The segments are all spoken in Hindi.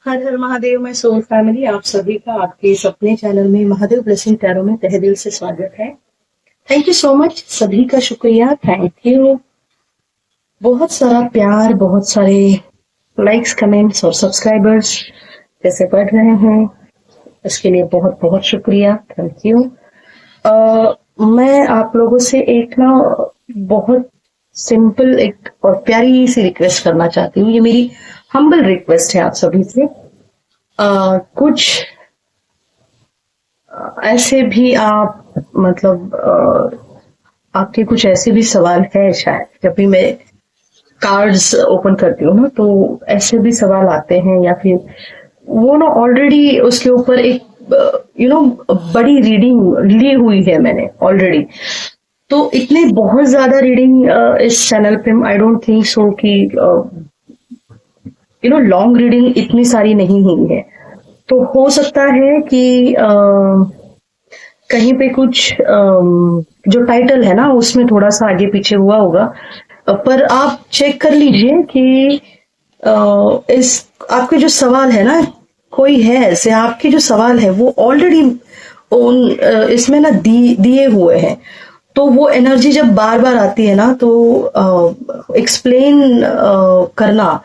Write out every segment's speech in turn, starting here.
हर हर महादेव। मैं सोल फैमिली आप सभी का आपके इस अपने चैनल में महादेव ब्लेसिंग टैरो में तहे दिल से स्वागत है। थैंक यू सो मच, सभी का शुक्रिया, थैंक यू। बहुत सारा प्यार, बहुत सारे लाइक्स, कमेंट्स और सब्सक्राइबर्स जैसे बढ़ रहे हैं, इसके लिए बहुत बहुत शुक्रिया, थैंक यू। मैं आप लोगों से एक ना बहुत सिंपल एक और प्यारी सी रिक्वेस्ट करना चाहती हूँ। ये मेरी हम्बल रिक्वेस्ट है आप सभी से। कुछ ऐसे भी आप मतलब आपके कुछ ऐसे भी सवाल है, शायद जब भी मैं कार्ड्स ओपन करती हूँ ना तो ऐसे भी सवाल आते हैं, या फिर वो ना ऑलरेडी उसके ऊपर एक बड़ी रीडिंग ली हुई है मैंने ऑलरेडी। तो इतने बहुत ज्यादा रीडिंग इस चैनल पे आई डोंट थिंक सो कि लॉन्ग रीडिंग इतनी सारी नहीं हुई है। तो हो सकता है कि कहीं पे कुछ जो टाइटल है ना उसमें थोड़ा सा आगे पीछे हुआ होगा, पर आप चेक कर लीजिए कि इस आपके जो सवाल है ना, कोई है ऐसे आपके जो सवाल है वो ऑलरेडी उन इसमें ना दिए हुए हैं। तो वो एनर्जी जब बार बार आती है ना तो एक्सप्लेन करना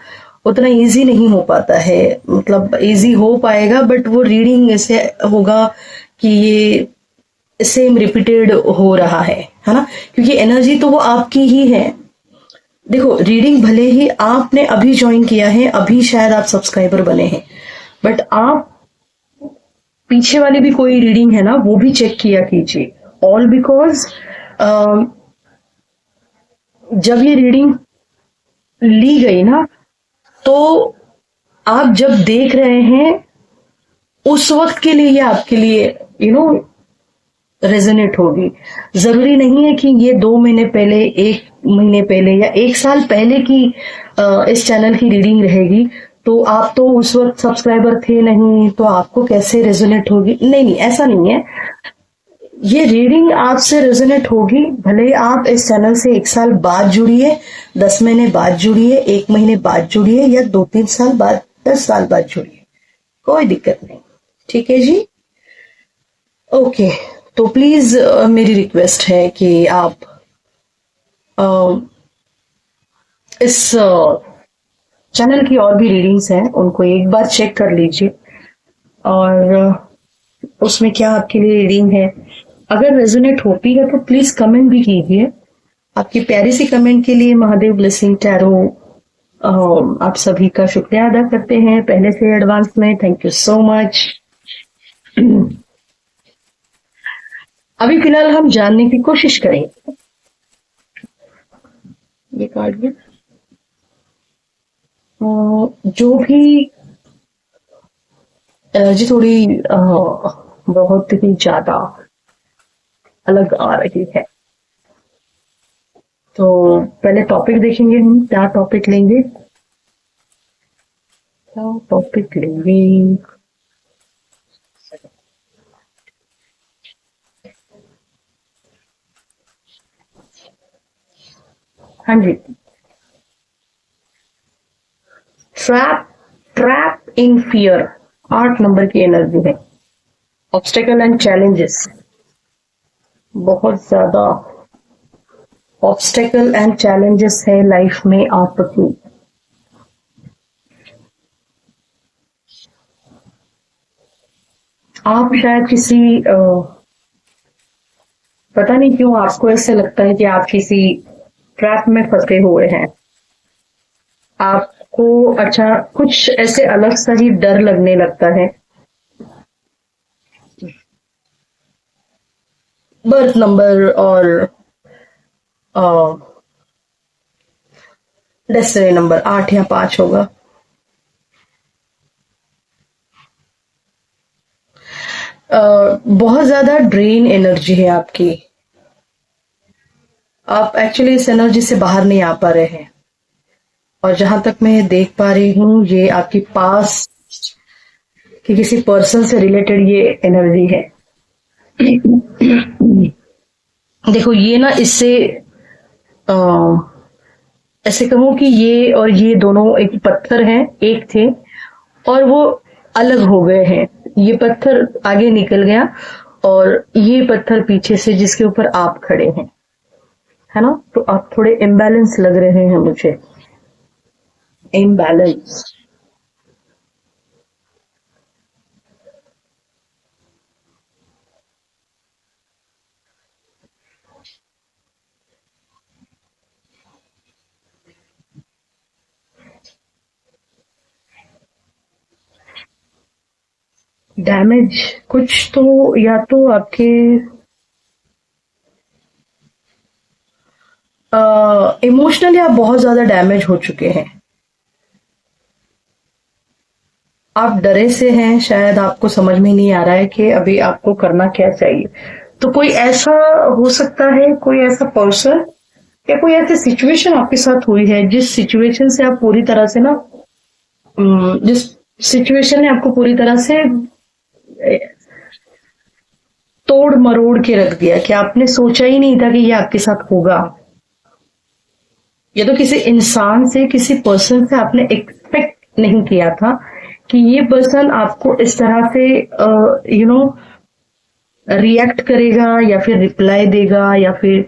उतना इजी नहीं हो पाता है। मतलब इजी हो पाएगा बट वो रीडिंग ऐसे होगा कि ये सेम रिपीटेड हो रहा है ना, क्योंकि एनर्जी तो वो आपकी ही है। देखो, रीडिंग भले ही आपने अभी ज्वाइन किया है, अभी शायद आप सब्सक्राइबर बने हैं, बट आप पीछे वाली भी कोई रीडिंग है ना वो भी चेक किया कीजिए। ऑल बिकॉज जब ये रीडिंग ली गई ना तो आप जब देख रहे हैं उस वक्त के लिए ये आपके लिए रेजोनेट होगी। जरूरी नहीं है कि ये 2 महीने पहले, 1 महीने पहले या 1 साल पहले की इस चैनल की रीडिंग रहेगी। तो आप तो उस वक्त सब्सक्राइबर थे नहीं तो आपको कैसे रेजोनेट होगी? नहीं नहीं, ऐसा नहीं है। ये रीडिंग आपसे रेजोनेट होगी भले आप इस चैनल से 1 साल बाद जुड़िए, 10 महीने बाद जुड़िए, 1 महीने बाद जुड़िए, या 2-3 साल बाद, 10 साल बाद जुड़िए, कोई दिक्कत नहीं। ठीक है जी, ओके। तो प्लीज मेरी रिक्वेस्ट है कि आप इस चैनल की और भी रीडिंग्स हैं उनको एक बार चेक कर लीजिए, और उसमें क्या आपके लिए रीडिंग है। अगर रेजोनेट होती है तो प्लीज कमेंट भी कीजिए। आपकी प्यारी सी कमेंट के लिए महादेव ब्लेसिंग टैरो आप सभी का शुक्रिया अदा करते हैं पहले से एडवांस में। Thank you so much. अभी फिलहाल हम जानने की कोशिश करेंगे। ये कार्ड में जो भी एनर्जी थोड़ी बहुत ही ज्यादा अलग आ रही है, तो पहले टॉपिक देखेंगे हम क्या टॉपिक लेंगे। क्या टॉपिक लेंगे? हाँ जी, trap trap in fear, 8 number की एनर्जी है। ऑब्स्टेकल एंड चैलेंजेस, बहुत ज्यादा ऑब्स्टेकल एंड चैलेंजेस है लाइफ में आपकी। आप शायद किसी पता नहीं क्यों आपको ऐसे लगता है कि आप किसी ट्रैप में फंसे हुए हैं। आपको अच्छा कुछ ऐसे अलग सा ही डर लगने लगता है। बर्थ नंबर और डेस्टिनी नंबर 8 या 5 होगा। बहुत ज्यादा ड्रेन एनर्जी है आपकी। आप एक्चुअली इस एनर्जी से बाहर नहीं आ पा रहे हैं, और जहां तक मैं देख पा रही हूँ ये आपके पास कि किसी पर्सन से रिलेटेड ये एनर्जी है। देखो, ये ना इससे ऐसे कहूं कि ये और ये दोनों एक पत्थर हैं, एक थे, और वो अलग हो गए हैं। ये पत्थर आगे निकल गया और ये पत्थर पीछे से जिसके ऊपर आप खड़े हैं, है ना? तो आप थोड़े इम्बैलेंस लग रहे हैं मुझे। इम्बैलेंस। डैमेज कुछ तो, या तो आपके इमोशनली आप बहुत ज्यादा डैमेज हो चुके हैं। आप डरे से हैं, शायद आपको समझ में नहीं आ रहा है कि अभी आपको करना क्या चाहिए। तो कोई ऐसा हो सकता है, कोई ऐसा पर्सन या कोई ऐसी सिचुएशन आपके साथ हुई है जिस सिचुएशन से आप पूरी तरह से ना, जिस सिचुएशन ने आपको पूरी तरह से तोड़ मरोड़ के रख दिया कि आपने सोचा ही नहीं था कि ये आपके साथ होगा। या तो किसी इंसान से, किसी पर्सन से आपने एक्सपेक्ट नहीं किया था कि ये पर्सन आपको इस तरह से रिएक्ट करेगा या फिर रिप्लाई देगा या फिर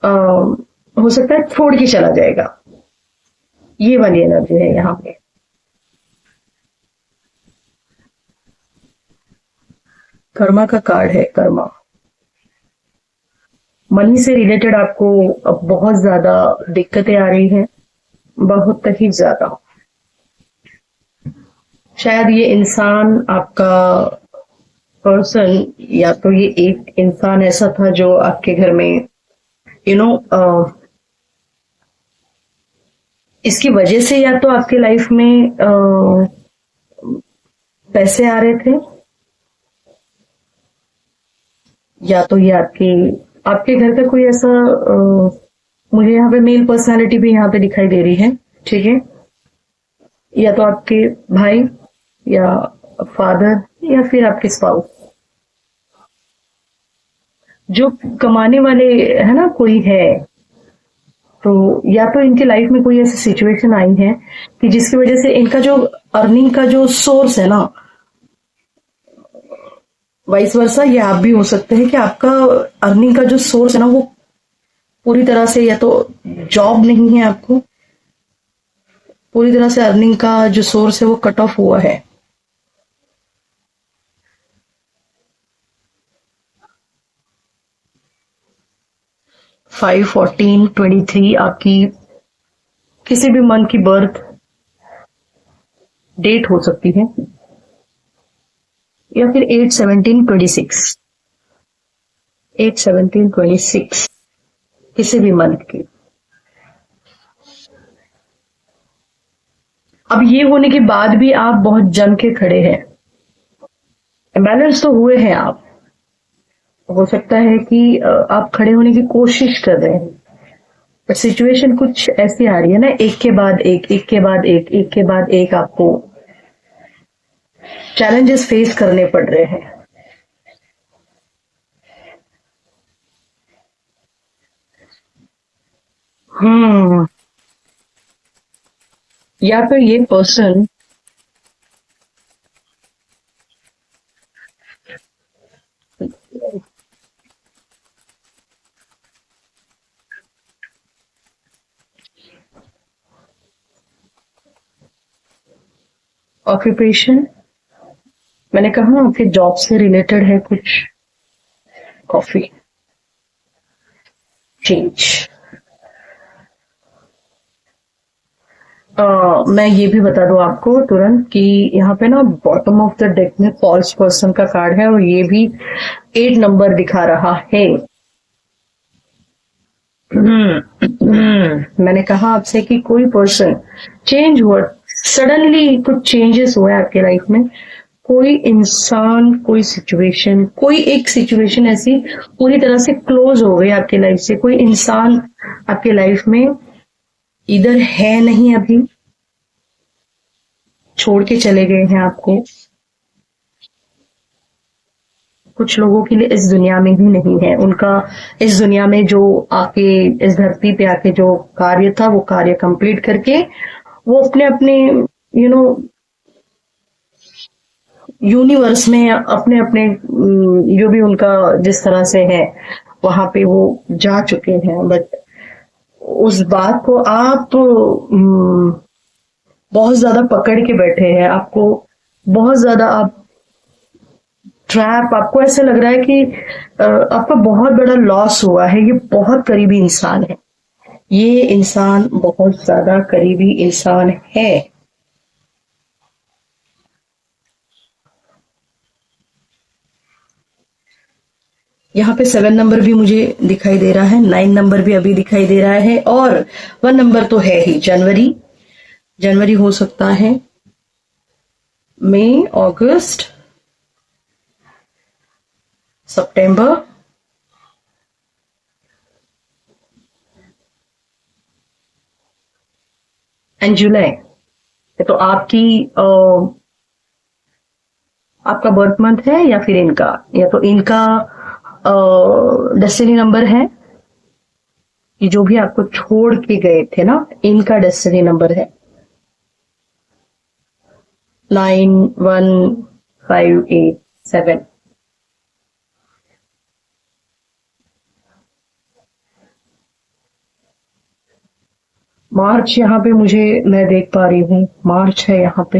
हो सकता है छोड़ के चला जाएगा। ये वाली एनर्जी है यहाँ पे। कर्मा का कार्ड है, कर्मा। मनी से रिलेटेड आपको अब बहुत ज्यादा दिक्कतें आ रही हैं, बहुत ही ज्यादा। शायद ये इंसान आपका पर्सन, या तो ये एक इंसान ऐसा था जो आपके घर में यू नो इसकी वजह से या तो आपके लाइफ में पैसे आ रहे थे, या तो ये आपके घर का कोई ऐसा मुझे यहाँ पे मेल पर्सनालिटी भी यहाँ पे दिखाई दे रही है, ठीक है? या तो आपके भाई या फादर या फिर आपके स्पाउस, जो कमाने वाले है ना, कोई है। तो या तो इनके लाइफ में कोई ऐसी सिचुएशन आई है कि जिसकी वजह से इनका जो अर्निंग का जो सोर्स है ना, वाइस वर्सा, ये आप भी हो सकते हैं कि आपका अर्निंग का जो सोर्स है ना, वो पूरी तरह से, या तो जॉब नहीं है आपको, पूरी तरह से अर्निंग का जो सोर्स है वो कट ऑफ हुआ है। फाइव 14 23 आपकी किसी भी मंथ की बर्थ डेट हो सकती है, या फिर 8 17 26, 8 17 26 किसी भी मंथ की। अब ये होने के बाद भी आप बहुत जम के खड़े हैं, बैलेंस तो हुए हैं आप। हो सकता है कि आप खड़े होने की कोशिश कर रहे हैं, पर सिचुएशन कुछ ऐसी आ रही है ना, एक के बाद एक, एक के बाद एक, एक के बाद एक आपको चैलेंजेस फेस करने पड़ रहे हैं। हम्म। या फिर ये पर्सन ऑक्यूपेशन, मैंने कहा आपके जॉब से रिलेटेड है कुछ। Coffee, change. मैं ये भी बता दूं आपको तुरंत कि यहाँ पे ना बॉटम ऑफ द डेक में फॉल्स पर्सन का कार्ड है और ये भी 8 नंबर दिखा रहा है। मैंने कहा आपसे कि कोई पर्सन चेंज हुआ, सडनली कुछ चेंजेस हुए आपके लाइफ में। कोई इंसान, कोई सिचुएशन, कोई एक सिचुएशन ऐसी पूरी तरह से क्लोज हो गई आपके लाइफ से। कोई इंसान आपके लाइफ में इधर है नहीं, अभी छोड़ के चले गए हैं आपको। कुछ लोगों के लिए इस दुनिया में ही नहीं है, उनका इस दुनिया में जो आके, इस धरती पे आके जो कार्य था वो कार्य कंप्लीट करके वो अपने अपने यू नो यूनिवर्स में अपने अपने जो भी उनका जिस तरह से है वहां पे वो जा चुके हैं, बट उस बात को आप बहुत ज्यादा पकड़ के बैठे हैं। आपको बहुत ज्यादा आप ट्रैप, आपको ऐसा लग रहा है कि आपका बहुत बड़ा लॉस हुआ है। ये बहुत करीबी इंसान है, ये इंसान बहुत ज्यादा करीबी इंसान है। यहाँ पे 7 नंबर भी मुझे दिखाई दे रहा है, 9 नंबर भी अभी दिखाई दे रहा है, और 1 नंबर तो है ही। जनवरी, जनवरी हो सकता है, मई, अगस्त, सितंबर एंड जुलाई। तो आपका बर्थ मंथ है या फिर इनका, या तो इनका डेस्टिनी नंबर है, कि जो भी आपको छोड़ के गए थे ना, इनका डेस्टिनी नंबर है 91587। मार्च यहाँ पे मुझे, मैं देख पा रही हूँ मार्च है यहाँ पे।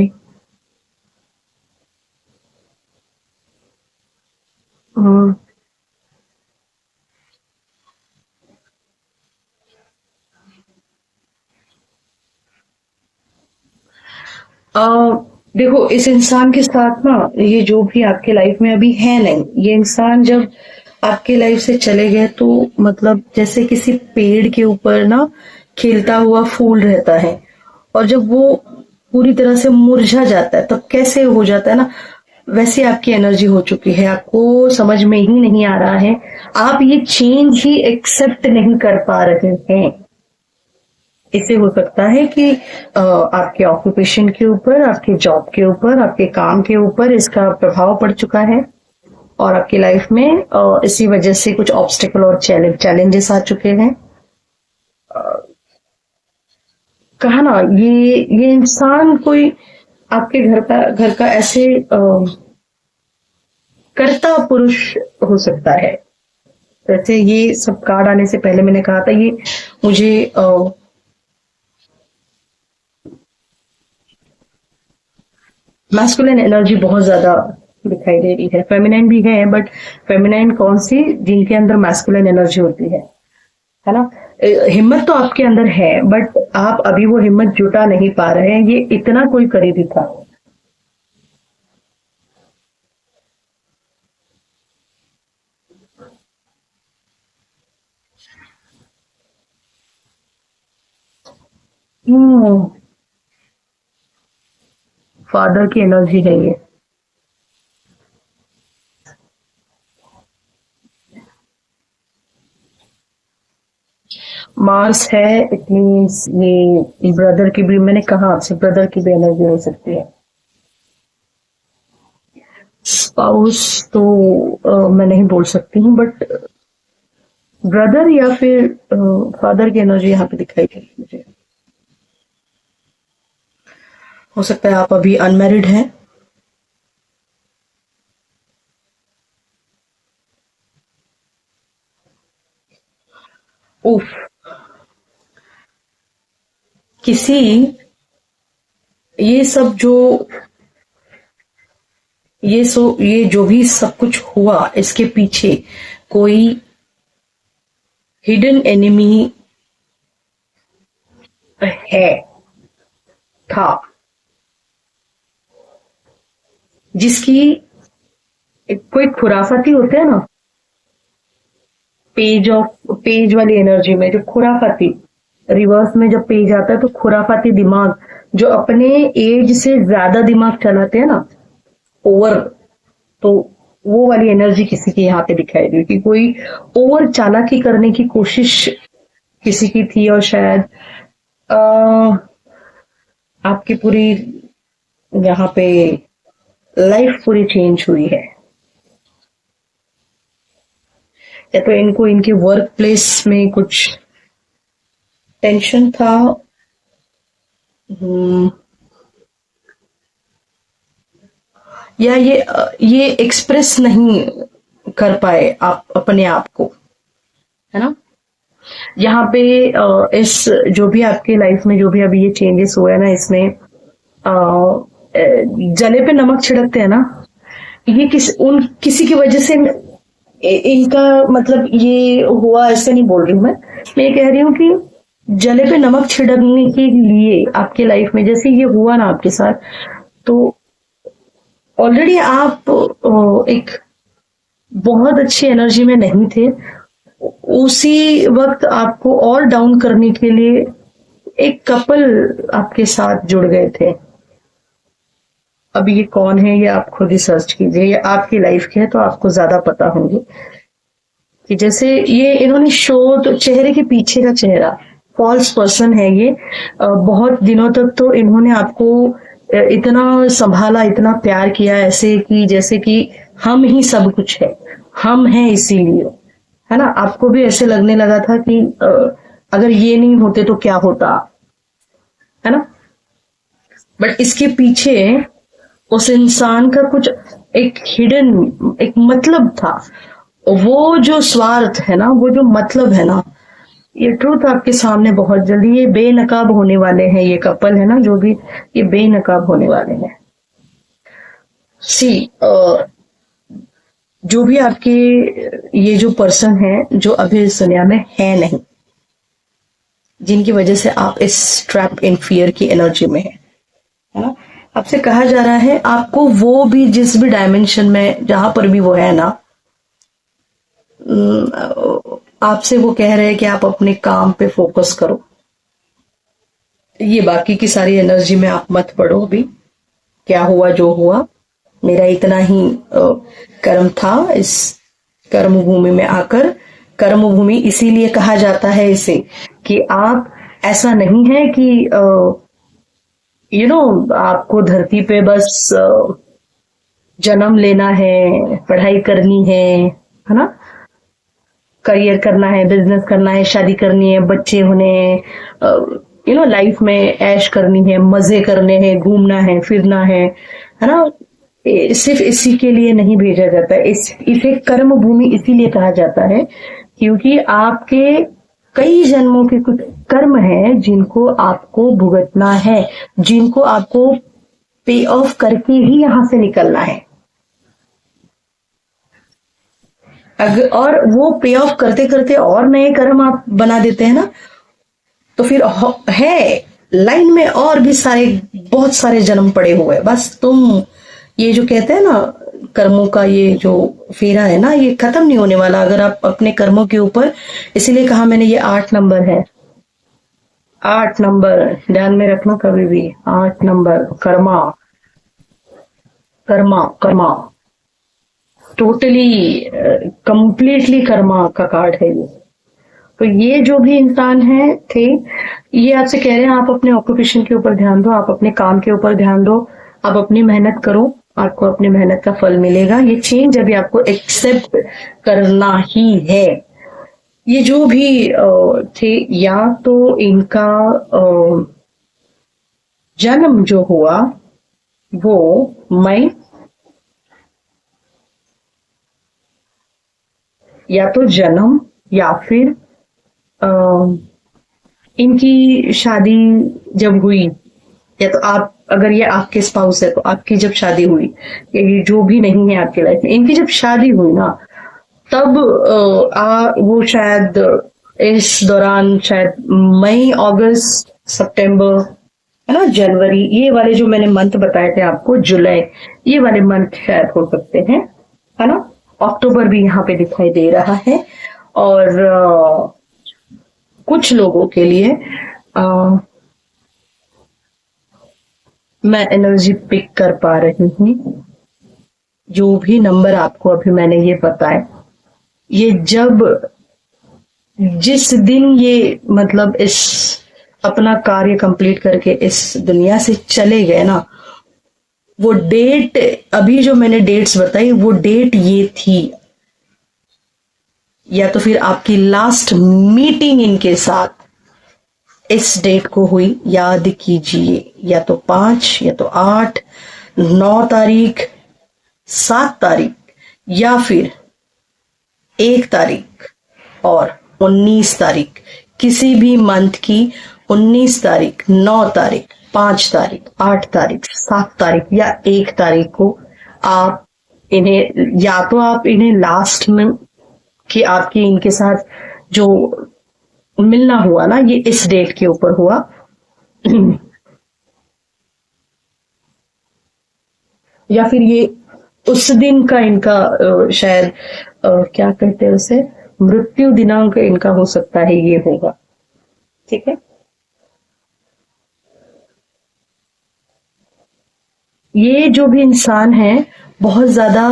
हम्म, अ, देखो इस इंसान के साथ ना, ये जो भी आपके लाइफ में अभी है नहीं, ये इंसान जब आपके लाइफ से चले गए तो मतलब जैसे किसी पेड़ के ऊपर ना खिलता हुआ फूल रहता है, और जब वो पूरी तरह से मुरझा जाता है तब कैसे हो जाता है ना, वैसे आपकी एनर्जी हो चुकी है। आपको समझ में ही नहीं आ रहा है, आप ये चेंज ही एक्सेप्ट नहीं कर पा रहे हैं। इससे हो सकता है कि आपके ऑक्यूपेशन के ऊपर, आपके जॉब के ऊपर, आपके काम के ऊपर इसका प्रभाव पड़ चुका है, और आपकी लाइफ में इसी वजह से कुछ ऑब्स्टिकल और चैलेंजेस आ चुके हैं। कहा ना, ये इंसान कोई आपके घर का ऐसे कर्ता पुरुष हो सकता है। वैसे ये सब कार्ड आने से पहले मैंने कहा था, ये मुझे मैस्कुलिन एनर्जी बहुत ज्यादा दिखाई दे रही है। फेमिनाइन भी है, बट फेमिनाइन कौन सी, जिनके अंदर मैस्कुलिन एनर्जी होती है ना। हिम्मत तो आपके अंदर है, बट आप अभी वो हिम्मत जुटा नहीं पा रहे हैं। ये इतना कोई करीबी था। हम्म, फादर की एनर्जी है ये। मार्स है, इट मीन्स ये ब्रदर की भी, मैंने कहा आपसे ब्रदर की भी एनर्जी हो सकती है। स्पाउस तो मैं नहीं बोल सकती हूँ, बट ब्रदर या फिर फादर की एनर्जी यहाँ पे दिखाई दे रही है मुझे। हो सकता है आप अभी अनमैरिड हैं। उफ, किसी, ये सब जो, ये जो भी सब कुछ हुआ, इसके पीछे कोई हिडन एनिमी है, था, जिसकी, कोई खुराफाती होते हैं ना, पेज वाली एनर्जी में जो खुराफाती, रिवर्स में जब पेज आता है तो खुराफाती दिमाग, जो अपने एज से ज्यादा दिमाग चलाते हैं ना, ओवर, तो वो वाली एनर्जी किसी की यहाँ पे दिखाई दी, कि कोई ओवर चालाकी करने की कोशिश किसी की थी, और शायद अ, आपकी पूरी यहाँ पे लाइफ पूरी चेंज हुई है। या तो इनको इनके वर्क प्लेस में कुछ टेंशन था। हम्म, या ये एक्सप्रेस नहीं कर पाए आप अपने आप को, है ना। यहाँ पे इस जो भी आपके लाइफ में जो भी अभी ये चेंजेस हुए हैं ना, इसमें जले पे नमक छिड़कते हैं ना, ये किसी की वजह से इनका मतलब ये हुआ, ऐसे नहीं बोल रही हूँ मैं ये कह रही हूँ कि जले पे नमक छिड़कने के लिए आपके लाइफ में जैसे ये हुआ ना आपके साथ, तो ऑलरेडी आप एक बहुत अच्छी एनर्जी में नहीं थे। उसी वक्त आपको और डाउन करने के लिए एक कपल आपके साथ जुड़ गए थे। अब ये कौन है ये आप खुद ही सर्च कीजिए, ये आपकी लाइफ के है तो आपको ज्यादा पता होंगे कि जैसे ये इन्होंने शो, तो चेहरे के पीछे का चेहरा फॉल्स पर्सन है ये। बहुत दिनों तक तो इन्होंने आपको इतना संभाला, इतना प्यार किया, ऐसे कि जैसे कि हम ही सब कुछ है, हम हैं इसीलिए, है ना। आपको भी ऐसे लगने लगा था कि अगर ये नहीं होते तो क्या होता, है ना। बट इसके पीछे उस इंसान का कुछ एक हिडन एक मतलब था। वो जो स्वार्थ है ना, वो जो मतलब है ना, ये ट्रूथ आपके सामने बहुत जल्दी ये बेनकाब होने वाले हैं। ये कपल है ना जो भी, ये बेनकाब होने वाले हैं। सी जो भी आपके ये जो पर्सन है जो अभी इस दुनिया में है नहीं, जिनकी वजह से आप इस ट्रैप इन फियर की एनर्जी में है ना। आपसे कहा जा रहा है आपको वो भी जिस भी डायमेंशन में जहां पर भी वो है ना, आपसे वो कह रहे हैं कि आप अपने काम पे फोकस करो। ये बाकी की सारी एनर्जी में आप मत पड़ो। अभी क्या हुआ जो हुआ, मेरा इतना ही कर्म था इस कर्म भूमि में आकर। कर्म भूमि इसीलिए कहा जाता है इसे कि आप, ऐसा नहीं है कि आपको धरती पे बस जन्म लेना है, पढ़ाई करनी है ना, करियर करना है, बिजनेस करना है, शादी करनी है, बच्चे होने हैं, लाइफ में ऐश करनी है, मजे करने हैं, घूमना है, फिरना है ना। सिर्फ इसी के लिए नहीं भेजा जाता है। इसे कर्म भूमि इसीलिए कहा जाता है क्योंकि आपके कई जन्मों के कुछ कर्म हैं जिनको आपको भुगतना है, जिनको आपको पे ऑफ करके ही यहां से निकलना है। और वो पे ऑफ करते करते और नए कर्म आप बना देते हैं ना, तो फिर है लाइन में और भी बहुत सारे जन्म पड़े हुए। बस तुम ये जो कहते हैं ना कर्मों का ये जो फेरा है ना, ये खत्म नहीं होने वाला अगर आप अपने कर्मों के ऊपर, इसीलिए कहा मैंने ये 8 नंबर है। 8 नंबर ध्यान में रखना कभी भी। 8 number Karma Karma Karma, totally completely Karma का कार्ड है ये। तो ये जो भी इंसान है थे, ये आपसे कह रहे हैं आप अपने ऑक्यूपेशन के ऊपर ध्यान दो, आप अपने काम के ऊपर ध्यान दो, आप अपनी मेहनत करो, आपको अपनी मेहनत का फल मिलेगा। ये चेंज अभी आपको एक्सेप्ट करना ही है। ये जो भी थे, या तो इनका जन्म जो हुआ वो मई, या तो जन्म या फिर इनकी शादी जब हुई, या तो आप, अगर ये आपके स्पाउस है तो आपकी जब शादी हुई, या ये जो भी नहीं है आपके लाइफ में, इनकी जब शादी हुई ना, तब वो शायद इस दौरान, शायद मई, अगस्त, सितंबर, है ना, जनवरी, ये वाले जो मैंने मंथ बताए थे आपको, जुलाई, ये वाले मंथ शायद हो सकते हैं, है ना। अक्टूबर भी यहाँ पे दिखाई दे रहा है। और कुछ लोगों के लिए मैं एनर्जी पिक कर पा रही हूँ। जो भी नंबर आपको अभी मैंने ये बताए, ये जिस दिन ये मतलब इस अपना कार्य कंप्लीट करके इस दुनिया से चले गए ना, वो डेट, अभी जो मैंने डेट्स बताई वो डेट ये थी। या तो फिर आपकी लास्ट मीटिंग इनके साथ इस डेट को हुई, याद कीजिए, या तो 5, या तो 8, 9 तारीख, 7 तारीख या फिर 1 तारीख और 19 तारीख, किसी भी मंथ की 19 तारीख, 9 तारीख, 5 तारीख, 8 तारीख, 7 तारीख या 1 तारीख को आप इन्हें, या तो आप इन्हें लास्ट में कि आपकी इनके साथ जो मिलना हुआ ना, ये इस डेट के ऊपर हुआ, या फिर ये उस दिन का इनका शायद क्या कहते हैं उसे, मृत्यु दिनांक इनका हो सकता है, ये होगा। ठीक है, ये जो भी इंसान है बहुत ज्यादा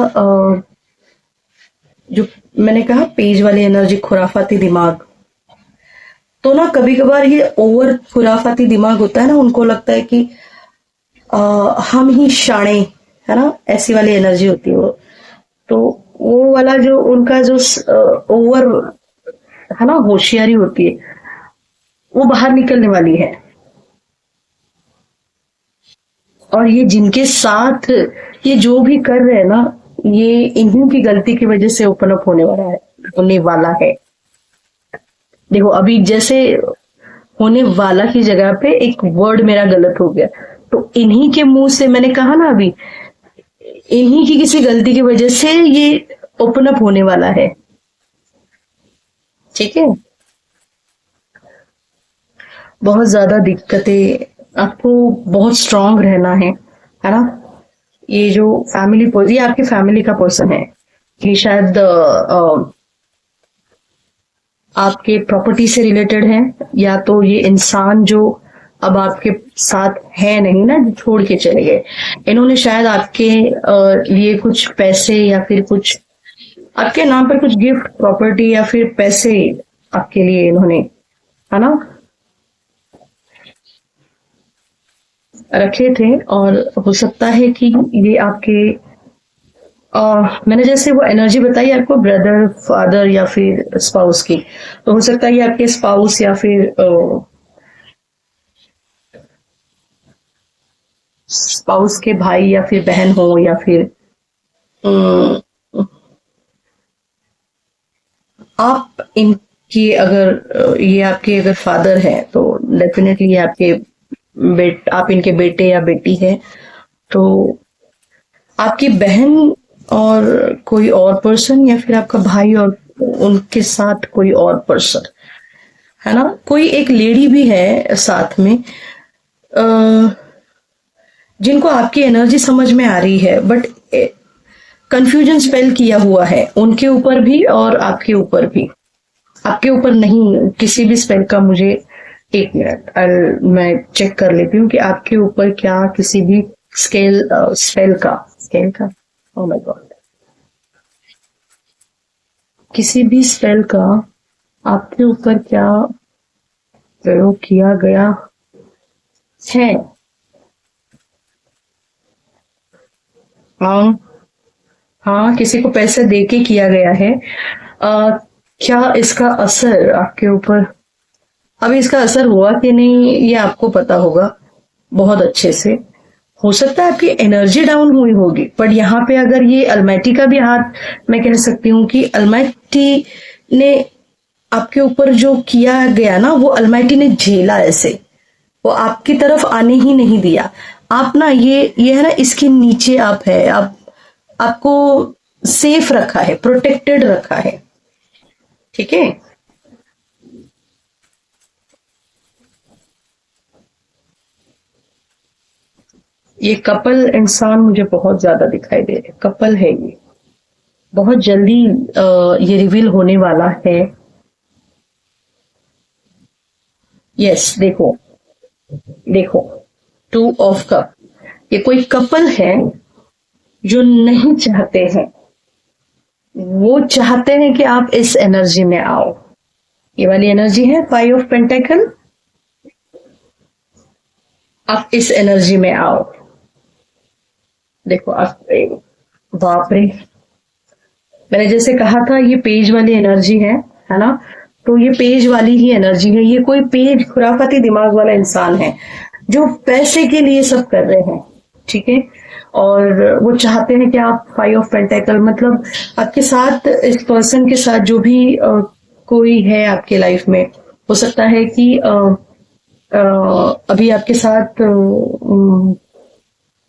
जो मैंने कहा पेज वाली एनर्जी, खुराफाती दिमाग, तो ना कभी कभार ये ओवर खुराफाती दिमाग होता है ना, उनको लगता है कि हम ही शाणे, है ना, ऐसी वाली एनर्जी होती है वो। तो वो वाला जो उनका जो ओवर है ना होशियारी होती है, वो बाहर निकलने वाली है। और ये जिनके साथ ये जो भी कर रहे हैं ना, ये इन्हीं की गलती की वजह से ओपन अप होने वाला है। देखो अभी जैसे होने वाला की जगह पे एक वर्ड मेरा गलत हो गया, तो इन्हीं के मुंह से मैंने कहा ना, अभी इन्हीं की किसी गलती की वजह से ये ओपन अप होने वाला है। ठीक है, बहुत ज्यादा दिक्कतें, आपको बहुत स्ट्रांग रहना है ना। ये जो फैमिली, ये आपकी फैमिली का पर्सन है, ये शायद आपके प्रॉपर्टी से रिलेटेड है, या तो ये इंसान जो अब आपके साथ है नहीं ना, जो छोड़ के चले गए, इन्होंने शायद आपके लिए कुछ पैसे या फिर कुछ आपके नाम पर कुछ गिफ्ट, प्रॉपर्टी या फिर पैसे आपके लिए इन्होंने, है ना, रखे थे। और हो सकता है कि ये आपके मैंने जैसे वो एनर्जी बताई आपको, ब्रदर, फादर या फिर स्पाउस की, तो हो सकता है ये आपके स्पाउस या फिर स्पाउस के भाई या फिर बहन हो, या फिर आप इनकी अगर ये आपके अगर फादर है तो डेफिनेटली ये आपके आप इनके बेटे या बेटी है, तो आपकी बहन और कोई और पर्सन, या फिर आपका भाई और उनके साथ कोई और पर्सन, है ना, कोई एक लेडी भी है साथ में, जिनको आपकी एनर्जी समझ में आ रही है, बट कंफ्यूजन स्पेल किया हुआ है उनके ऊपर भी और आपके ऊपर भी। आपके ऊपर नहीं, किसी भी स्पेल का, मुझे 1 मिनट मैं चेक कर लेती हूँ कि आपके ऊपर क्या किसी भी स्पेल का ओह माय गॉड, किसी भी स्पेल का आपके ऊपर क्या प्रयोग किया गया है। हाँ, किसी को पैसे देके किया गया है। क्या इसका असर आपके ऊपर, अभी इसका असर हुआ कि नहीं ये आपको पता होगा बहुत अच्छे से। हो सकता है आपकी एनर्जी डाउन हुई होगी, पर यहाँ पे अगर ये अलमाइटी का भी हाथ, मैं कह सकती हूँ कि अलमाइटी ने आपके ऊपर जो किया गया ना, वो अलमाइटी ने झेला, ऐसे वो आपकी तरफ आने ही नहीं दिया। आप ना ये है ना, इसके नीचे आप है, आपको सेफ रखा है, प्रोटेक्टेड रखा है। ठीक है, ये कपल इंसान मुझे बहुत ज्यादा दिखाई दे रहे, कपल है ये, बहुत जल्दी ये रिवील होने वाला है। यस, देखो 2 ऑफ कप, ये कोई कपल है जो नहीं चाहते हैं, वो चाहते हैं कि आप इस एनर्जी में आओ। ये वाली एनर्जी है 5 ऑफ पेंटेकल, आप इस एनर्जी में आओ। देखो आप, बाप रे, मैंने जैसे कहा था ये पेज वाली एनर्जी है ना, तो ये पेज वाली ही एनर्जी है। ये कोई पेज खुराफाती दिमाग वाला इंसान है जो पैसे के लिए सब कर रहे हैं। ठीक है, और वो चाहते हैं कि आप 5 ऑफ पेंटेकल, मतलब आपके साथ, इस पर्सन के साथ जो भी कोई है आपके लाइफ में, हो सकता है कि अभी आपके साथ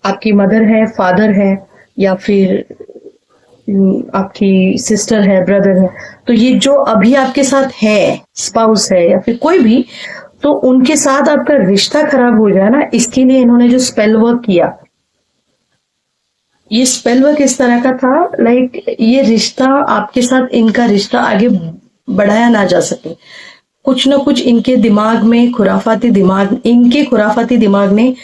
आपकी मदर है, फादर है, या फिर आपकी सिस्टर है, ब्रदर है। तो ये जो अभी आपके साथ है, स्पाउस है या फिर कोई भी, तो उनके साथ आपका रिश्ता खराब हो जाए ना, इसके लिए इन्होंने जो स्पेल वर्क किया, ये स्पेल वर्क इस तरह का था, लाइक ये रिश्ता आपके साथ, इनका रिश्ता आगे बढ़ाया ना जा सके। कुछ ना कुछ इनके दिमाग में खुराफाती दिमाग, इनके खुराफाती दिमाग ने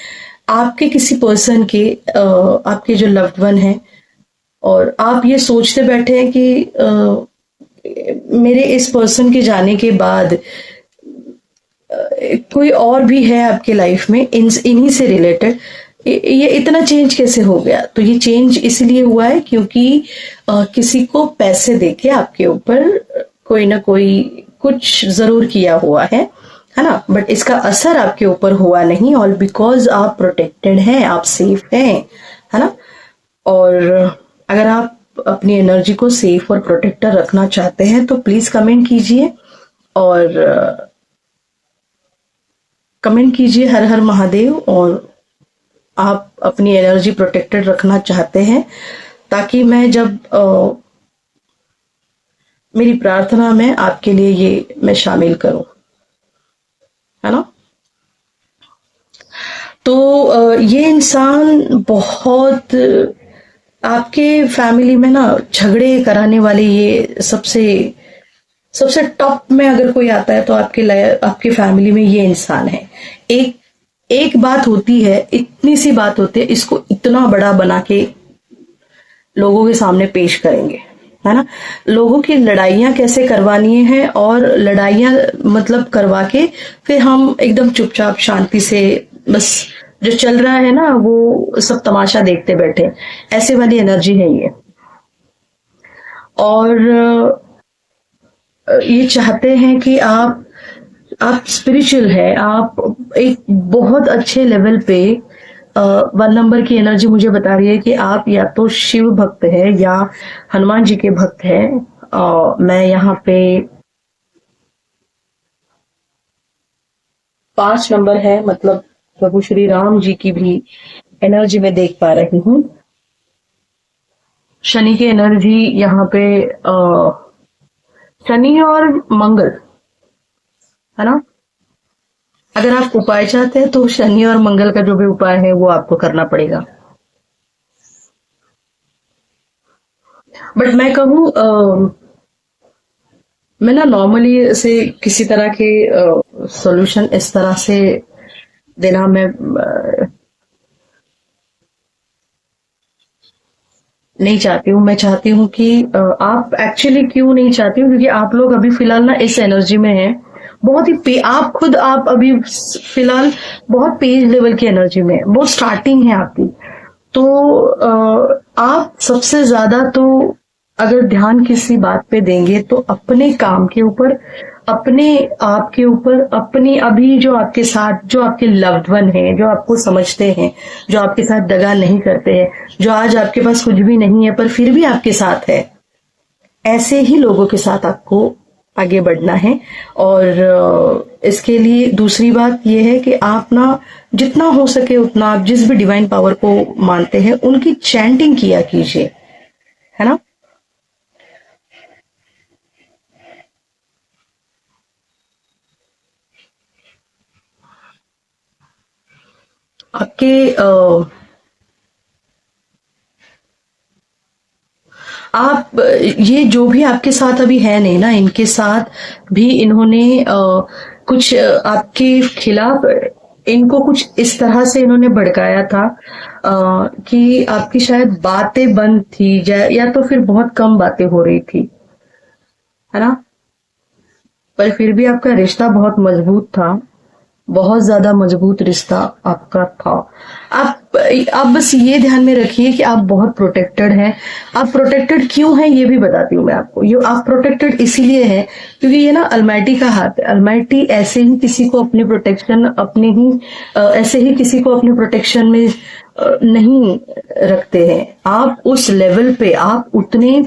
आपके किसी पर्सन के आपके जो लव्ड वन है, और आप ये सोचते बैठे हैं कि मेरे इस पर्सन के जाने के बाद कोई और भी है आपके लाइफ में इन्हीं से रिलेटेड, ये इतना चेंज कैसे हो गया? तो ये चेंज इसलिए हुआ है क्योंकि किसी को पैसे देके आपके ऊपर कोई ना कोई कुछ जरूर किया हुआ है ना, बट इसका असर आपके ऊपर हुआ नहीं, ऑल बिकॉज आप प्रोटेक्टेड हैं, आप सेफ हैं, है ना। और अगर आप अपनी एनर्जी को सेफ और प्रोटेक्टर रखना चाहते हैं तो प्लीज कमेंट कीजिए, और कमेंट कीजिए हर हर महादेव, और आप अपनी एनर्जी प्रोटेक्टेड रखना चाहते हैं, ताकि मैं जब मेरी प्रार्थना में आपके लिए ये मैं शामिल करूं, है ना। तो ये इंसान बहुत आपके फैमिली में ना झगड़े कराने वाले, ये सबसे सबसे टॉप में अगर कोई आता है तो आपके फैमिली में ये इंसान है। एक एक बात होती है, इतनी सी बात होती है, इसको इतना बड़ा बना के लोगों के सामने पेश करेंगे, है ना। लोगों की लड़ाइयां कैसे करवानी है, और लड़ाइयां मतलब करवा के फिर हम एकदम चुपचाप शांति से बस जो चल रहा है ना वो सब तमाशा देखते बैठे, ऐसे वाली एनर्जी है ये। और ये चाहते हैं कि आप स्पिरिचुअल है, आप एक बहुत अच्छे लेवल पे 1 नंबर की एनर्जी मुझे बता रही है कि आप या तो शिव भक्त है या हनुमान जी के भक्त है। मैं यहाँ पे 5 नंबर है, मतलब प्रभु श्री राम जी की भी एनर्जी में देख पा रही हूँ। शनि की एनर्जी यहाँ पे शनि और मंगल, है ना। अगर आप उपाय चाहते हैं तो शनि और मंगल का जो भी उपाय है वो आपको करना पड़ेगा। बट मैं कहूँ मैं ना नॉर्मली ऐसे किसी तरह के सॉल्यूशन इस तरह से देना मैं नहीं चाहती हूँ। मैं चाहती हूँ कि आप एक्चुअली क्यों नहीं चाहती हूँ, क्योंकि आप लोग अभी फिलहाल ना इस एनर्जी में हैं, बहुत ही आप अभी फिलहाल बहुत पेज लेवल की एनर्जी में, बहुत स्टार्टिंग है आपकी। तो आप सबसे ज्यादा तो अगर ध्यान किसी बात पे देंगे तो अपने काम के ऊपर, अपने आप के ऊपर, अपनी अभी जो आपके साथ, जो आपके लव्ड वन है, जो आपको समझते हैं, जो आपके साथ दगा नहीं करते हैं, जो आज आपके पास कुछ भी नहीं है पर फिर भी आपके साथ है, ऐसे ही लोगों के साथ आपको आगे बढ़ना है। और इसके लिए दूसरी बात यह है कि आप ना जितना हो सके उतना आप जिस भी डिवाइन पावर को मानते हैं उनकी चैंटिंग किया कीजिए, है ना। आपके आप ये जो भी आपके साथ अभी है नहीं ना, इनके साथ भी इन्होंने कुछ आपके खिलाफ, इनको कुछ इस तरह से इन्होंने भड़काया था कि आपकी शायद बातें बंद थी, या तो फिर बहुत कम बातें हो रही थी, है ना। पर फिर भी आपका रिश्ता बहुत मजबूत था, बहुत ज्यादा मजबूत रिश्ता आपका था। आप बस ये ध्यान में रखिए कि आप बहुत प्रोटेक्टेड हैं। आप प्रोटेक्टेड क्यों हैं ये भी बताती हूँ मैं आपको। ये आप प्रोटेक्टेड इसीलिए है क्योंकि ये ना अलमाइटी का हाथ है। अलमाइटी ऐसे ही किसी को अपनी प्रोटेक्शन, अपने ही ऐसे ही किसी को अपने प्रोटेक्शन में नहीं रखते हैं। आप उस लेवल पे, आप उतने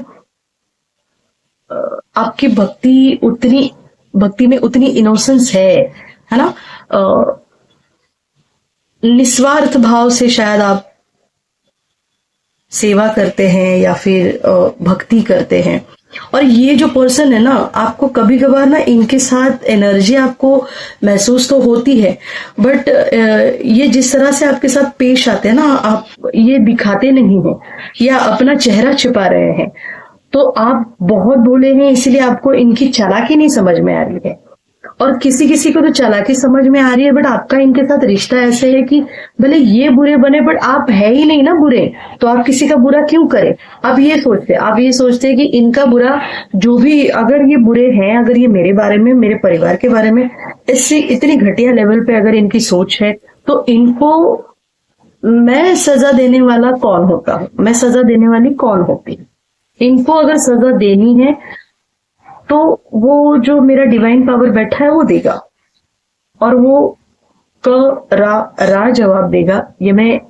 आपकी भक्ति में उतनी इनोसेंस है ना। निस्वार्थ भाव से शायद आप सेवा करते हैं या फिर भक्ति करते हैं। और ये जो पर्सन है ना, आपको कभी कभार ना इनके साथ एनर्जी आपको महसूस तो होती है, बट ये जिस तरह से आपके साथ पेश आते हैं ना, आप ये दिखाते नहीं हैं या अपना चेहरा छिपा रहे हैं। तो आप बहुत भोले हैं, इसलिए आपको इनकी चालाकी नहीं समझ में आ रही है। और किसी किसी को तो चालाकी समझ में आ रही है, बट आपका इनके साथ रिश्ता ऐसे है कि भले ये बुरे बने, बट आप है ही नहीं ना बुरे, तो आप किसी का बुरा क्यों करें। आप ये सोचते हैं कि इनका बुरा जो भी, अगर ये बुरे हैं, अगर ये मेरे बारे में, मेरे परिवार के बारे में इससे इतनी घटिया लेवल पे अगर इनकी सोच है, तो इनको मैं सजा देने वाला कौन होता हूं, मैं सजा देने वाली कौन होती। इनको अगर सजा देनी है तो वो जो मेरा डिवाइन पावर बैठा है वो देगा, और वो रा जवाब देगा। ये मैं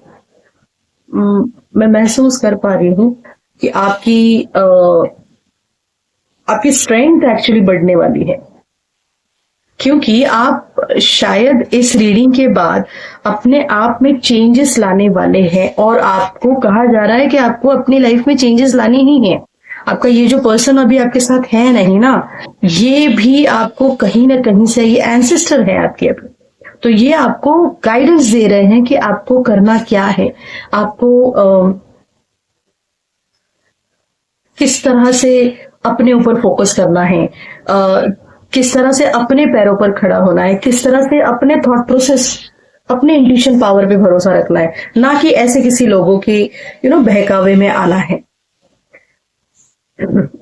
महसूस कर पा रही हूं कि आपकी स्ट्रेंथ एक्चुअली बढ़ने वाली है, क्योंकि आप शायद इस रीडिंग के बाद अपने आप में चेंजेस लाने वाले हैं। और आपको कहा जा रहा है कि आपको अपनी लाइफ में चेंजेस लाने ही हैं। आपका ये जो पर्सन अभी आपके साथ है नहीं ना, ये भी आपको कहीं ना कहीं से, ये एंसेस्टर है आपके अभी, तो ये आपको गाइडेंस दे रहे हैं कि आपको करना क्या है, आपको किस तरह से अपने ऊपर फोकस करना है, किस तरह से अपने पैरों पर खड़ा होना है, किस तरह से अपने थॉट प्रोसेस, अपने इंट्यूशन पावर पे भरोसा रखना है, ना कि ऐसे किसी लोगों के बहकावे में आना है।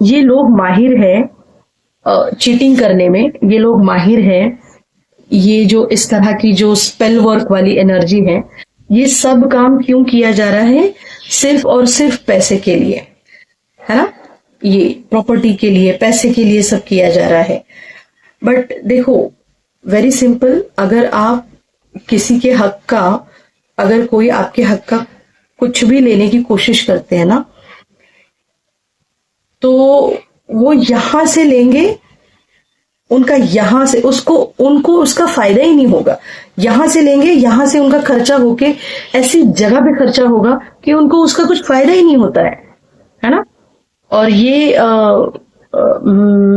ये लोग माहिर है चीटिंग करने में, ये लोग माहिर है, ये जो इस तरह की जो स्पेल वर्क वाली एनर्जी है, ये सब काम क्यों किया जा रहा है, सिर्फ और सिर्फ पैसे के लिए, है ना। ये प्रॉपर्टी के लिए, पैसे के लिए सब किया जा रहा है। बट देखो, वेरी सिंपल, अगर आप किसी के हक का, अगर कोई आपके हक का कुछ भी लेने की कोशिश करते हैं ना, तो वो यहां से लेंगे, उनका यहां से उनको उसका फायदा ही नहीं होगा। यहां से लेंगे, यहां से उनका खर्चा होके ऐसी जगह पे खर्चा होगा कि उनको उसका कुछ फायदा ही नहीं होता है ना। और ये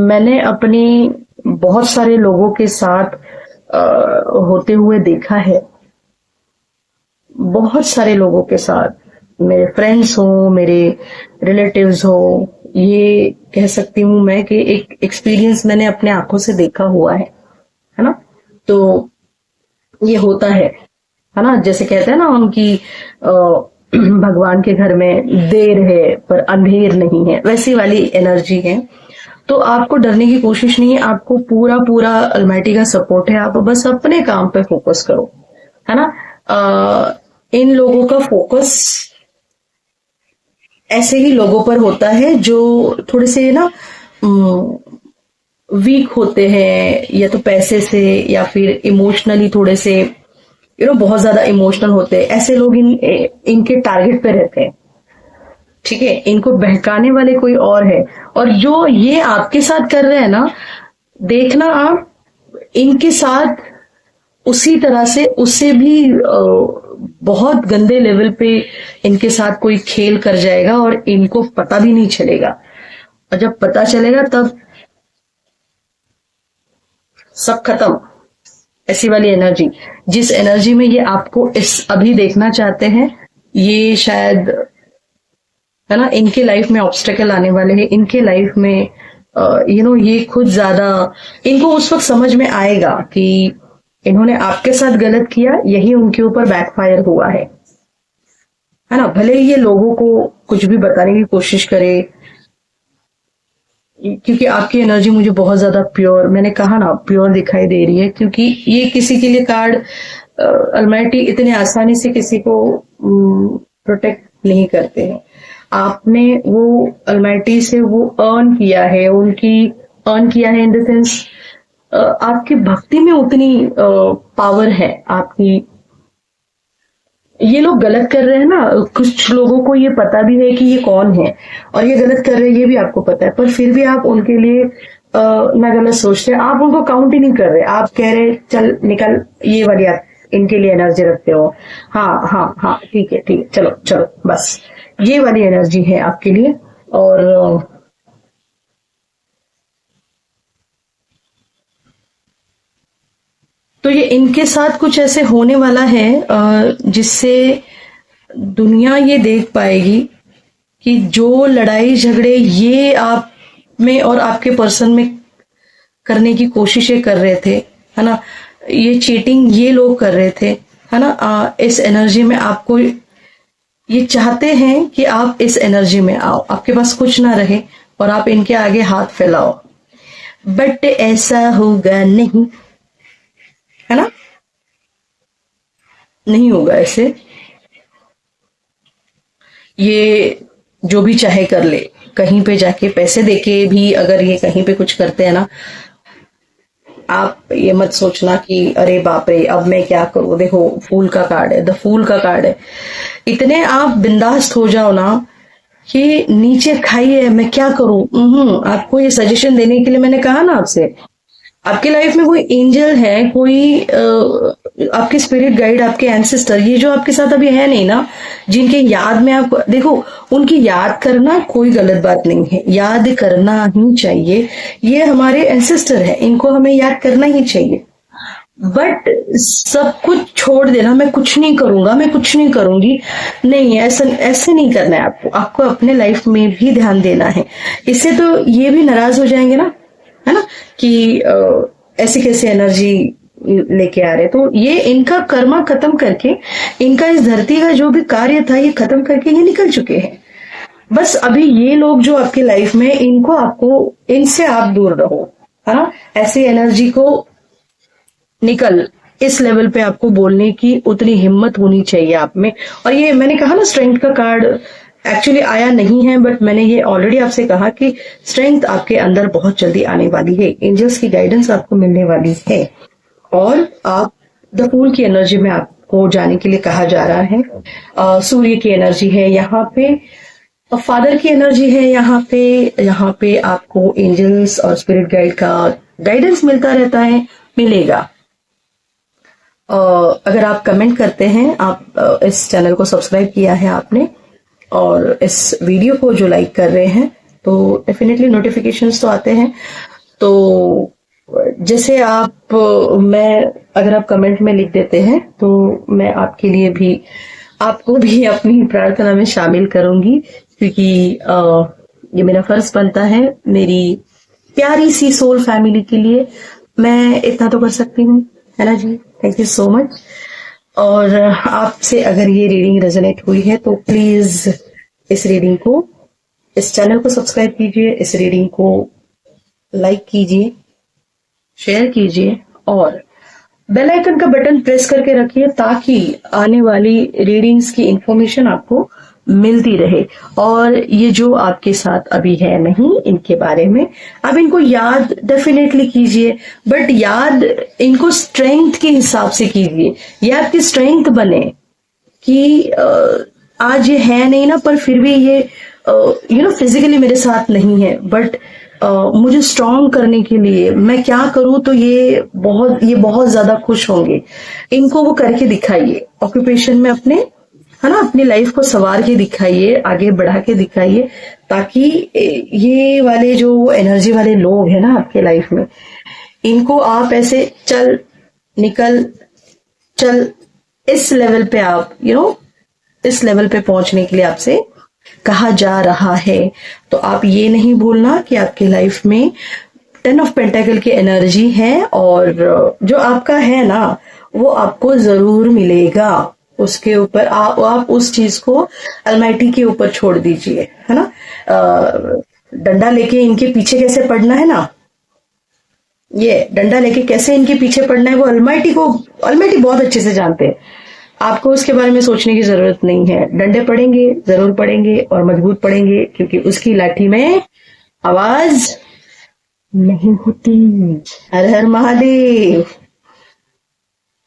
मैंने अपने बहुत सारे लोगों के साथ होते हुए देखा है, बहुत सारे लोगों के साथ, मेरे फ्रेंड्स हो, मेरे रिलेटिव्स हो, ये कह सकती हूं मैं कि एक एक्सपीरियंस मैंने अपने आंखों से देखा हुआ है ना। तो ये होता है ना, जैसे कहते हैं ना उनकी भगवान के घर में देर है पर अंधेर नहीं है, वैसी वाली एनर्जी है। तो आपको डरने की कोशिश नहीं है, आपको पूरा पूरा अलमाइटी का सपोर्ट है। आप बस अपने काम पे फोकस करो, है ना। इन लोगों का फोकस ऐसे ही लोगों पर होता है जो थोड़े से ना वीक होते हैं, या तो पैसे से या फिर इमोशनली थोड़े से बहुत ज्यादा इमोशनल होते हैं। ऐसे लोग इनके टारगेट पे रहते हैं, ठीक है। इनको बहकाने वाले कोई और है, और जो ये आपके साथ कर रहे हैं ना, देखना आप इनके साथ उसी तरह से, उससे भी बहुत गंदे लेवल पे इनके साथ कोई खेल कर जाएगा और इनको पता भी नहीं चलेगा। और जब पता चलेगा तब सब खत्म। ऐसी वाली एनर्जी, जिस एनर्जी में ये आपको इस अभी देखना चाहते हैं, ये शायद, है ना, इनके लाइफ में ऑब्स्टेकल आने वाले हैं। इनके लाइफ में ये खुद ज्यादा, इनको उस वक्त समझ में आएगा कि इन्होंने आपके साथ गलत किया, यही उनके ऊपर बैकफायर हुआ है ना। भले ही ये लोगों को कुछ भी बताने की कोशिश करे, क्योंकि आपकी एनर्जी मुझे बहुत ज्यादा प्योर, मैंने कहा ना, प्योर दिखाई दे रही है। क्योंकि ये किसी के लिए कार्ड अलमाइटी इतने आसानी से किसी को प्रोटेक्ट नहीं करते हैं। आपने वो अलमाइटी से वो अर्न किया है, अर्न किया है इन द सेंस, आपकी भक्ति में उतनी पावर है, आपकी ये लोग गलत कर रहे हैं ना, कुछ लोगों को ये पता भी है कि ये कौन है और ये गलत कर रहे हैं, ये भी आपको पता है, पर फिर भी आप उनके लिए ना गलत सोचते हैं, आप उनको काउंट ही नहीं कर रहे, आप कह रहे चल निकल, ये वाली आप इनके लिए एनर्जी रखते हो, हाँ हाँ हाँ ठीक है ठीक है, चलो चलो, बस ये वाली एनर्जी है आपके लिए। और तो ये इनके साथ कुछ ऐसे होने वाला है जिससे दुनिया ये देख पाएगी कि जो लड़ाई झगड़े ये आप में और आपके पर्सन में करने की कोशिशें कर रहे थे, है ना, ये चीटिंग ये लोग कर रहे थे, है ना, इस एनर्जी में आपको ये चाहते हैं कि आप इस एनर्जी में आओ, आपके पास कुछ ना रहे और आप इनके आगे हाथ फैलाओ, बट ऐसा होगा नहीं, है ना, नहीं होगा ऐसे। ये जो भी चाहे कर ले, कहीं पे जाके पैसे देके भी अगर ये कहीं पे कुछ करते हैं ना, आप ये मत सोचना कि अरे बाप रे अब मैं क्या करूं, देखो फूल का कार्ड है, द फूल का कार्ड है, इतने आप बिंदास्त हो जाओ ना कि नीचे खाइए, मैं क्या करूं, आपको ये सजेशन देने के लिए मैंने कहा ना आपसे, आपके लाइफ में कोई एंजल है, कोई आपके स्पिरिट गाइड, आपके एंसेस्टर, ये जो आपके साथ अभी है नहीं ना, जिनके याद में आप देखो, उनकी याद करना कोई गलत बात नहीं है, याद करना ही चाहिए, ये हमारे एंसेस्टर है, इनको हमें याद करना ही चाहिए, बट सब कुछ छोड़ देना, मैं कुछ नहीं करूंगा, मैं कुछ नहीं करूंगी, नहीं, ऐसा ऐसे नहीं करना है आपको, आपको अपने लाइफ में भी ध्यान देना है, इससे तो ये भी नाराज हो जाएंगे ना, है ना, कि ऐसी कैसी एनर्जी लेके आ रहे, तो ये इनका कर्मा खत्म करके, इनका इस धरती का जो भी कार्य था ये खत्म करके ये निकल चुके हैं, बस अभी ये लोग जो आपके लाइफ में, इनको आपको, इनसे आप दूर रहो, है ना, ऐसी एनर्जी को निकल, इस लेवल पे आपको बोलने की उतनी हिम्मत होनी चाहिए आप में। और ये मैंने कहा ना, स्ट्रेंथ का कार्ड एक्चुअली आया नहीं है, बट मैंने ये ऑलरेडी आपसे कहा कि स्ट्रेंथ आपके अंदर बहुत जल्दी आने वाली है, एंजल्स की गाइडेंस आपको मिलने वाली है, और आप द फूल की एनर्जी में आपको जाने के लिए कहा जा रहा है। सूर्य की एनर्जी है यहाँ पे, फादर की एनर्जी है यहाँ पे आपको एंजल्स और स्पिरिट गाइड का गाइडेंस मिलता रहता है, मिलेगा। अगर आप कमेंट करते हैं, आप इस चैनल को सब्सक्राइब किया है आपने और इस वीडियो को जो लाइक कर रहे हैं, तो डेफिनेटली नोटिफिकेशंस तो आते हैं, तो जैसे आप मैं अगर आप कमेंट में लिख देते हैं तो मैं आपके लिए भी, आपको भी अपनी प्रार्थना में शामिल करूंगी, क्योंकि ये मेरा फर्ज बनता है, मेरी प्यारी सी सोल फैमिली के लिए मैं इतना तो कर सकती हूँ, है ना जी। Thank you so much. और आपसे अगर ये रीडिंग रेजोनेट हुई है तो प्लीज इस रीडिंग को, इस चैनल को सब्सक्राइब कीजिए, इस रीडिंग को लाइक कीजिए, शेयर कीजिए और बेल आइकन का बटन प्रेस करके रखिए, ताकि आने वाली रीडिंग्स की इंफॉर्मेशन आपको मिलती रहे। और ये जो आपके साथ अभी है नहीं, इनके बारे में आप इनको याद डेफिनेटली कीजिए, बट याद इनको स्ट्रेंथ के हिसाब से कीजिए, ये आपकी स्ट्रेंथ बने कि आज ये है नहीं ना, पर फिर भी ये फिजिकली मेरे साथ नहीं है, बट मुझे स्ट्रांग करने के लिए मैं क्या करूं तो ये बहुत ज्यादा खुश होंगे, इनको वो करके दिखाइए ऑक्यूपेशन में अपने, है ना, अपनी लाइफ को संवार के दिखाइए, आगे बढ़ा के दिखाइए, ताकि ये वाले जो एनर्जी वाले लोग हैं ना आपके लाइफ में, इनको आप ऐसे चल निकल चल, इस लेवल पे आप इस लेवल पे पहुंचने के लिए आपसे कहा जा रहा है। तो आप ये नहीं भूलना कि आपके लाइफ में 10 ऑफ पेंटाकल की एनर्जी है, और जो आपका है ना वो आपको जरूर मिलेगा, उसके ऊपर आप उस चीज को अलमाइटी के ऊपर छोड़ दीजिए, है ना। डंडा लेके इनके पीछे कैसे पड़ना है ना, ये डंडा लेके कैसे इनके पीछे पड़ना है वो अलमाइटी बहुत अच्छे से जानते हैं, आपको उसके बारे में सोचने की जरूरत नहीं है, डंडे पड़ेंगे, जरूर पड़ेंगे और मजबूत पड़ेंगे, क्योंकि उसकी लाठी में आवाज नहीं होती। हर हर महादेव।